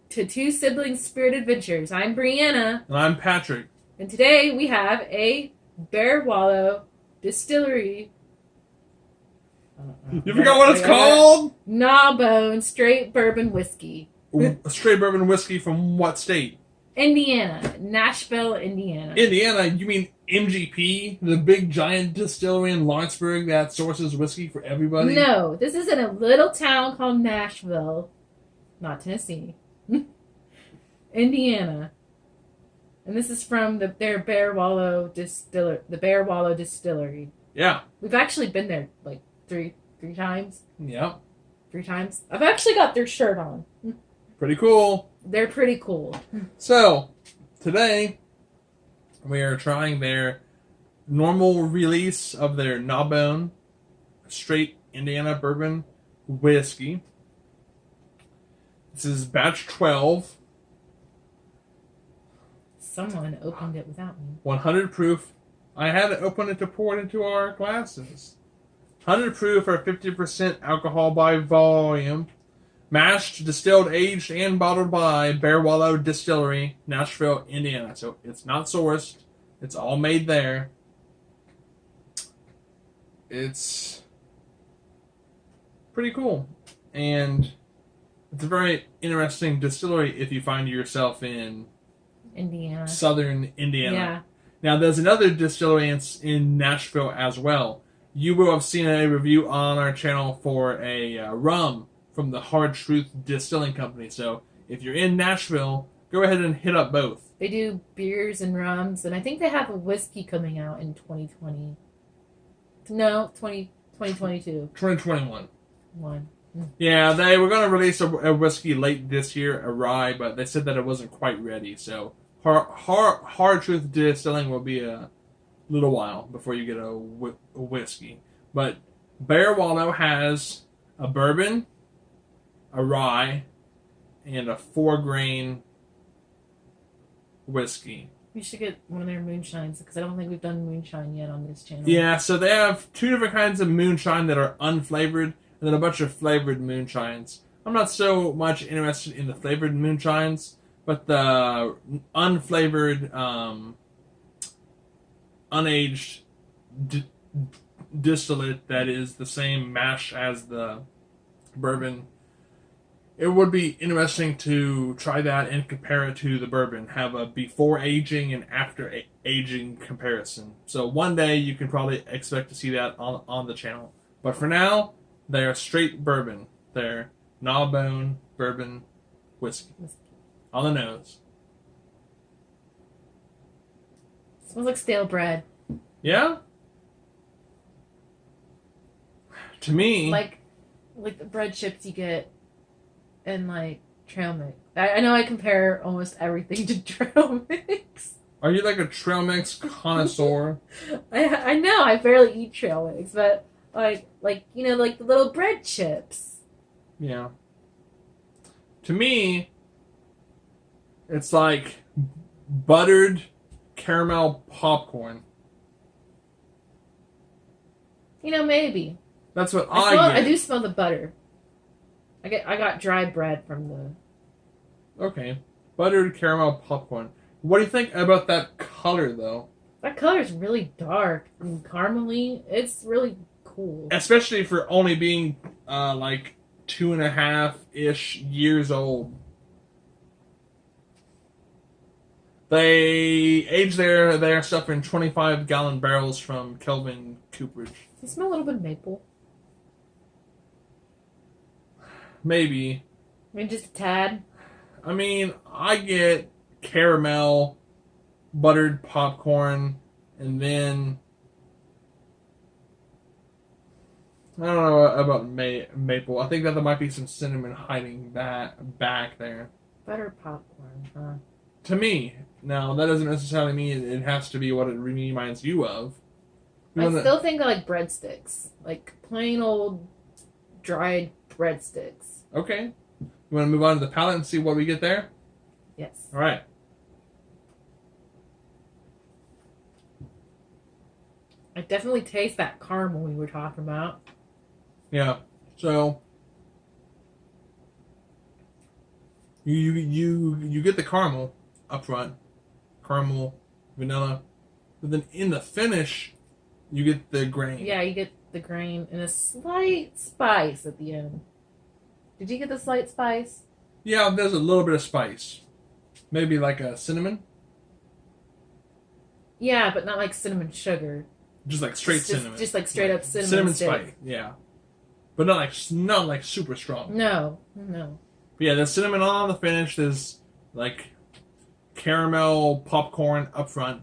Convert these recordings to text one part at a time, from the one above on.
to Two Siblings Spirit Adventures. I'm Brianna. And I'm Patrick. And today we have a Bear Wallow Distillery. You forgot what it's called? Gnaw Straight Bourbon Whiskey. Straight bourbon whiskey from what state? Indiana. Nashville, Indiana. Indiana? You mean MGP? The big giant distillery in Lawrenceburg that sources whiskey for everybody? No, this is in a little town called Nashville. Not Tennessee. Indiana. And this is from their Bear Wallow Distillery. The Bear Wallow Distillery. Yeah. We've actually been there like three times. Yep. 3 times. I've actually got their shirt on. Pretty cool. They're pretty cool. So, today, we are trying their normal release of their Gnaw Straight Indiana Bourbon Whiskey. This is batch 12. Someone opened it without me. 100 proof. I had to open it to pour it into our glasses. 100 proof or 50% alcohol by volume. Mashed, distilled, aged, and bottled by Bear Wallow Distillery, Nashville, Indiana. So it's not sourced. It's all made there. It's pretty cool. And it's a very interesting distillery if you find yourself in Indiana. Southern Indiana. Yeah. Now, there's another distillery in Nashville as well. You will have seen a review on our channel for a rum from the Hard Truth Distilling Company. So, if you're in Nashville, go ahead and hit up both. They do beers and rums, and I think they have a whiskey coming out in 2020. No, 2022. 2021. One. Yeah, they were going to release a whiskey late this year, a rye, but they said that it wasn't quite ready. So, Hard Truth Distilling will be a little while before you get a whiskey. But Bear Wallow has a bourbon, a rye, and a 4-grain whiskey. We should get one of their moonshines, because I don't think we've done moonshine yet on this channel. Yeah, so they have 2 different kinds of moonshine that are unflavored, and then a bunch of flavored moonshines. I'm not so much interested in the flavored moonshines, but the unflavored, unaged distillate that is the same mash as the bourbon. It would be interesting to try that and compare it to the bourbon. Have a before aging and after aging comparison. So one day you can probably expect to see that on the channel. But for now, they're straight bourbon. They're Gnaw bourbon whiskey. On the nose. Smells like stale bread. Yeah? To me... Like the bread chips you get in, like, trail mix. I know I compare almost everything to trail mix. Are you like a trail mix connoisseur? I know, I barely eat trail mix, but, like you know, like the little bread chips. Yeah. To me, it's like buttered caramel popcorn. You know, maybe. That's what I get. I do smell the butter. I got dry bread from the... Okay. Buttered caramel popcorn. What do you think about that color, though? That color is really dark and caramely. It's really cool. Especially for only being, like, 2.5-ish years old. They age their stuff in 25-gallon barrels from Kelvin Cooperage. You smell a little bit of maple. Maybe. I mean, just a tad. I mean, I get caramel, buttered popcorn, and then... I don't know about maple. I think that there might be some cinnamon hiding back there. Buttered popcorn, huh? To me. Now, that doesn't necessarily mean it has to be what it reminds you of. I still think I like breadsticks. Like plain old dried breadsticks. Okay. You want to move on to the palate and see what we get there? Yes. All right. I definitely taste that caramel we were talking about. Yeah. So, You get the caramel up front, caramel, vanilla, but then in the finish, you get the grain. Yeah, you get the grain and a slight spice at the end. Did you get the slight spice? Yeah, there's a little bit of spice. Maybe like a cinnamon. Yeah, but not like cinnamon sugar. Just like straight cinnamon. Just like straight up cinnamon spice. Yeah, but not like super strong. No. But yeah, there's cinnamon on the finish. There's like caramel popcorn up front.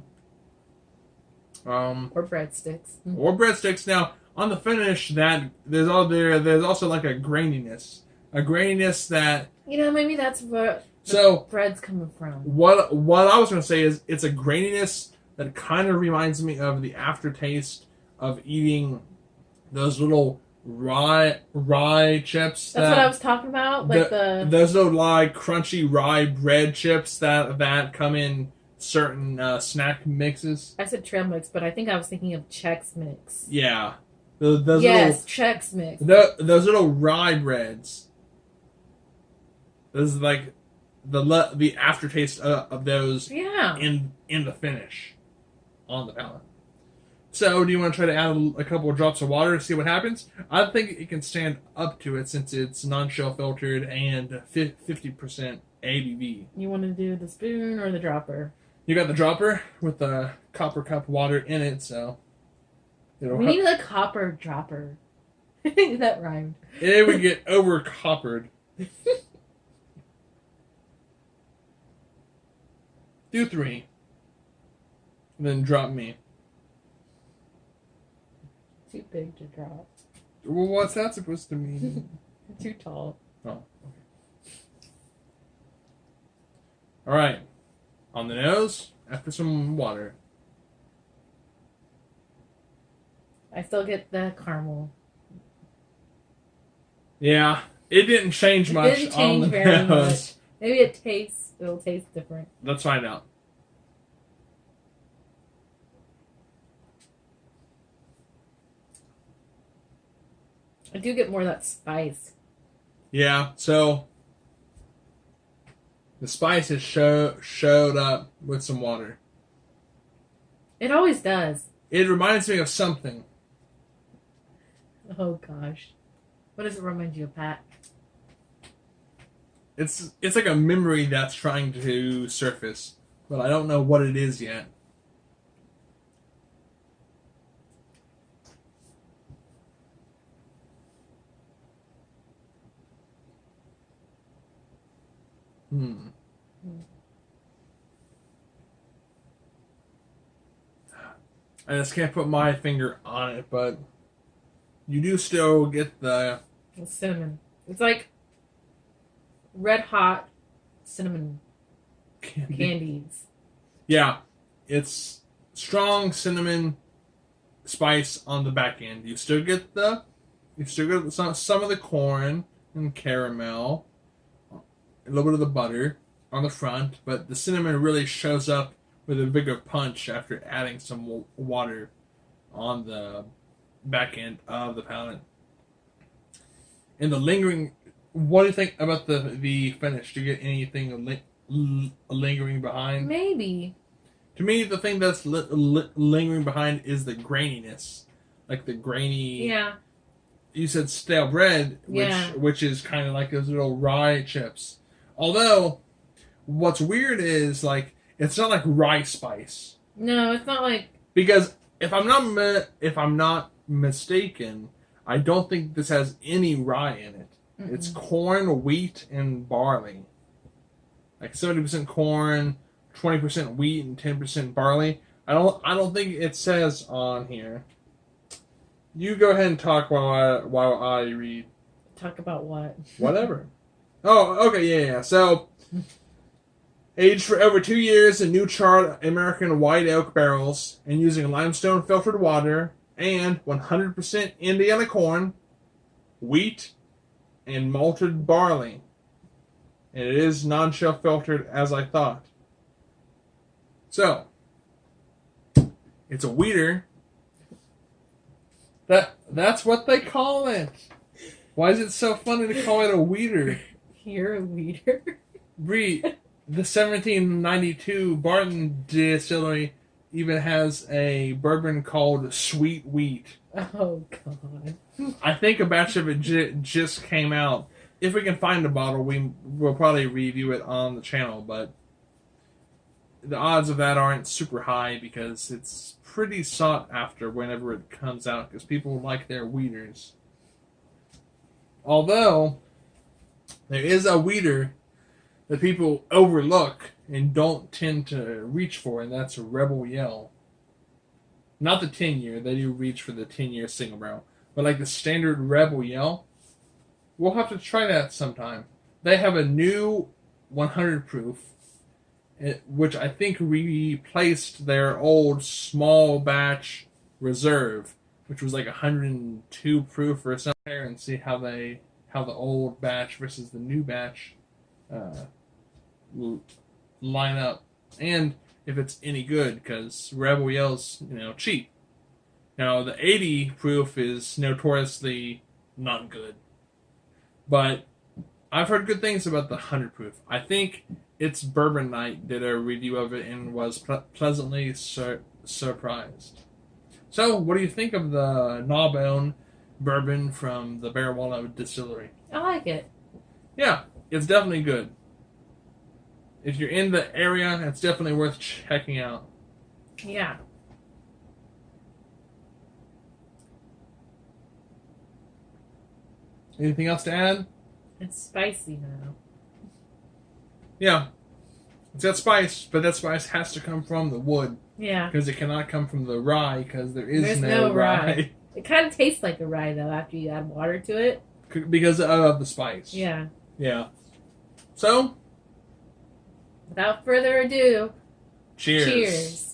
Or breadsticks. Now on the finish, that there's also like a graininess that maybe that's where the bread's coming from. What I was going to say is it's a graininess that kind of reminds me of the aftertaste of eating those little rye chips. That's what I was talking about, like those little like crunchy rye bread chips that come in certain snack mixes. I said trail mix, but I think I was thinking of Chex Mix. Yeah, Chex Mix. Those little rye breads. This is like the aftertaste of those. Yeah. In the finish, on the palate. So, do you want to try to add a couple of drops of water to see what happens? I think it can stand up to it since it's non-shell filtered and 50% ABV. You want to do the spoon or the dropper? You got the dropper with the copper cup water in it, so we need a copper dropper. That rhymed. It would get over coppered. Do 3. Then drop me. Too big to drop. Well, what's that supposed to mean? Too tall. Oh, okay. Alright. On the nose, after some water. I still get the caramel. Yeah, it didn't change much on the nose. Maybe it'll taste different. Let's find out. I do get more of that spice. Yeah, so the spice has showed up with some water. It always does. It reminds me of something. Oh gosh. What does it remind you of, Pat? It's like a memory that's trying to surface, but I don't know what it is yet. I just can't put my finger on it, but you do still get the cinnamon. It's like red hot cinnamon candies. Yeah, it's strong cinnamon spice on the back end. You still get some of the corn and caramel, a little bit of the butter on the front, but the cinnamon really shows up with a bigger punch after adding some water on the back end of the palate. And the lingering, what do you think about the finish? Do you get anything lingering behind? Maybe. To me, the thing that's lingering behind is the graininess, like the grainy. Yeah. You said stale bread, which is kind of like those little rye chips. Although, what's weird is like it's not like rye spice. No, it's not like, because if I'm not mistaken, I don't think this has any rye in it. Mm-mm. It's corn, wheat, and barley. Like 70% corn, 20% wheat, and 10% barley. I don't think it says on here. You go ahead and talk while I read. Talk about what? Whatever. Oh, okay, yeah. So, aged for over 2 years in new charred American white oak barrels and using limestone filtered water and 100% Indiana corn, wheat, and malted barley. And it is non-shell filtered as I thought. So, it's a wheater. That's what they call it. Why is it so funny to call it a wheater? You're a wheater? The 1792 Barton Distillery even has a bourbon called Sweet Wheat. Oh, God. I think a batch of it just came out. If we can find a bottle, we'll probably review it on the channel, but the odds of that aren't super high because it's pretty sought after whenever it comes out because people like their wheaters. Although, there is a wheater that people overlook and don't tend to reach for, and that's a Rebel Yell. Not the 10-year, they do reach for the 10-year single barrel. But like the standard Rebel Yell, we'll have to try that sometime. They have a new 100 proof, which I think replaced their old small batch reserve, which was like 102 proof or something, and see how the old batch versus the new batch line up, and if it's any good, because Rebel Yell's cheap. Now the 80 proof is notoriously not good, but I've heard good things about the 100 proof. I think it's Bourbon Night did a review of it and was pleasantly surprised. So, what do you think of the Gnawbone bourbon from the Bear Wallow Distillery? I like it. Yeah, it's definitely good. If you're in the area, it's definitely worth checking out. Yeah. Anything else to add? It's spicy now. Yeah. It's got spice, but that spice has to come from the wood. Yeah. Because it cannot come from the rye, because there's no rye. It kind of tastes like a rye, though, after you add water to it. Because of the spice. Yeah. Yeah. So, without further ado, cheers. Cheers.